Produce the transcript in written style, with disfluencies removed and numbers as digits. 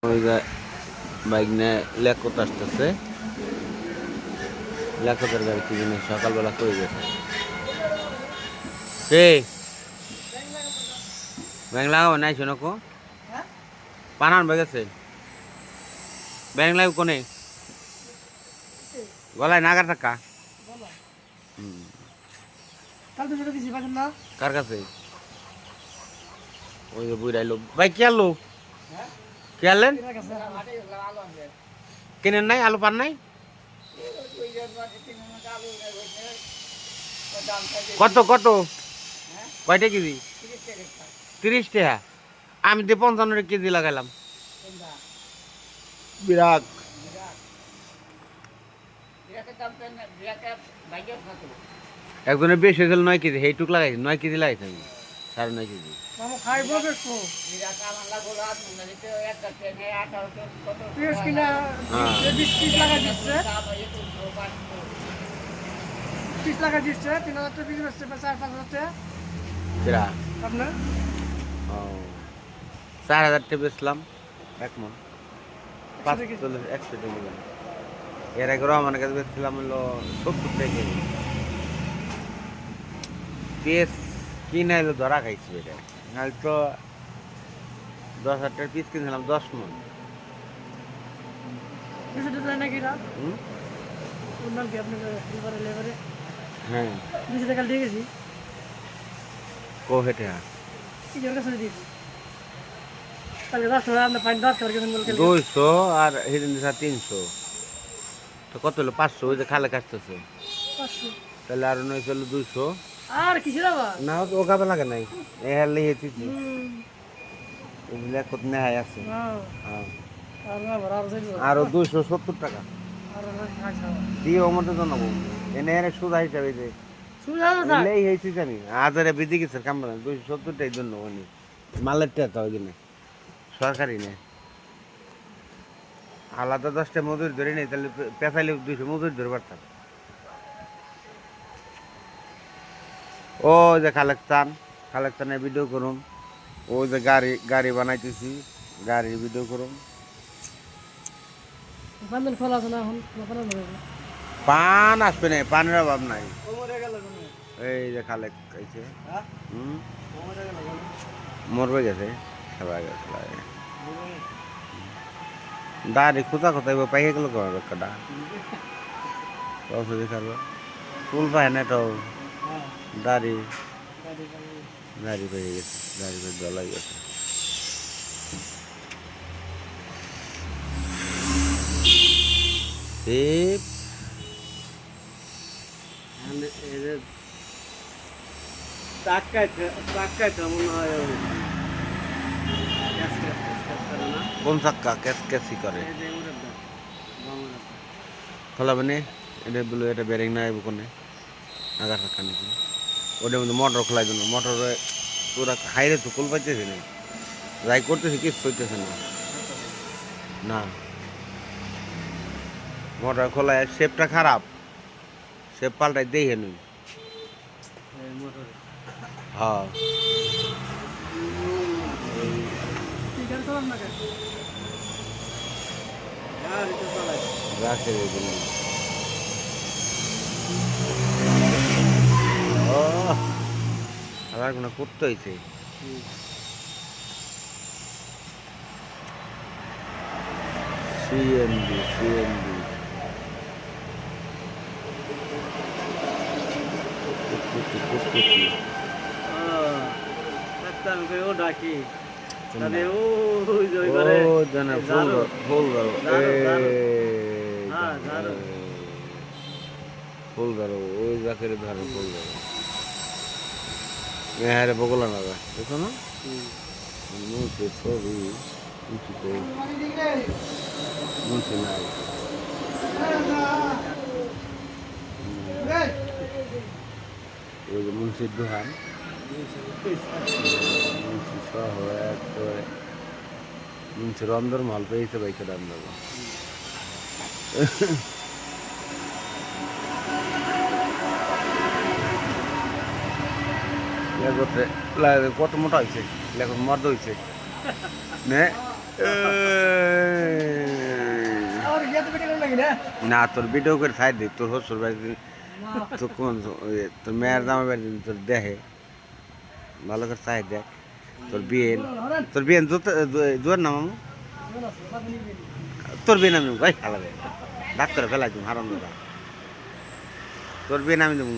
ওই যে বাইক নিয়ে লেখত আসতেছে, লেখতের গাড়ি কি জিনিস সকালবেলা করে গেছে। কে ব্যাংক লাগাবো নাই শোনো কো পানান বেগেছে ব্যাংক লাগাবো কোনে গলায় নাগার টাকা কার কাছে ওই যে বুড়াই লোক ভাই কে আলো কে আনলেন কেনেন নাই আলু পান নাই কত কত কয়টা কেজি 30 টাকা আমি তো 55 কেজি লাগাইলাম বিরাট একজনের বেশি হয়েছিল 9 কেজি সেইটুক লাগাইছি 9 কেজি লাগাইছি আমি 9.5 কেজি আপনার 4000 টাকা বেচলাম এক মন 100 টাকা এর আগে রহমানের কাছে বেচছিলাম হলো 70 টাকা কেজি পিস কিনে এলো ধরা খাইছি এটা নাহলে তো 10,000 টাকার পিস কিনছিলাম 10 মন হ্যাঁ কো হেটে 200 আর হিরেন 300 তো কত হলো 500 ওই যে খালে কাটতেছে তাহলে আর নয় চলো 200 আর কিছু না ও গাবে লাগে নাই এ হেলে হেতি এগুলা কত নেয় আছে হ্যাঁ আর 270 টাকা দিয়ে ও মতো জানাবো এনে এর সুদা হিসাবে যে লেই হয়েছি জানি আজারে বিধি গেছে কাম না 270 টাই জন্য উনি মালের টাকা ওই দিনে সরকারি নেই আলাদা 10টা মজুরি ধরে নেই তাহলে পেঁচাইলে 200 মজুরি ধরে পারতাম ও যে খালেক চানের ভিডিও করুন ওই যে গাড়ি বানাইতেছি গাড়ির ভিডিও করুন পান আসবে না পানের অভাব নাই এই যে খালেক খাইছে মরবে গেছে সবাই দাঁড়ি কোথা কোথায় পাইয়ে গেল কাটা দেখার ফুল পায় না তো দাড়ি পেয়ে গেছে দাড়ি পেয়ে জলাই গেছে কোন চাক্কা ক্যাসি করে খোলা মানে এটা বলে এটা বেরিং নাই কোনে আগা চাক্কা নাকি ওটার মধ্যে মোটর খোলার জন্য মোটরে পুরা হাইরে তো কুল পাইতেছে না যাই করতেছে কিছু হইতেছে না না মোটর খোলায় শেপটা খারাপ শেপ পাল্টাই দেখে নুই হ্যাঁ রাখে আবার কোনো করতে হয়েছে সিএনজি ফুল ধরো ওই জাকের ধরো ফুল ধরো হ্যাঁ বগলা না দেখো না মুছে ছবি উঁচুতে মুছে নাই ওই যে মুন্সির দোকান মুন্সি সহ মুন্সির অন্দর মাল পেয়েছে বাইকের আন্দাজ কত মোটা হয়েছে লেখন মর্দ হয়েছে না তোর ভিডিও করে ছাই দে তোর শ্বশুর বাড়ি তো কোন তোর মেয়ের জামাই বাড়ি তোর দেখে ভালো করে ছাই দেখ তোর বিয়ে জোর না মামু তোর বিয়ে নামি ভাই খালা ডাক্তার ফেলাই তুমি হারাম তোর বিয়ে নামি দেবো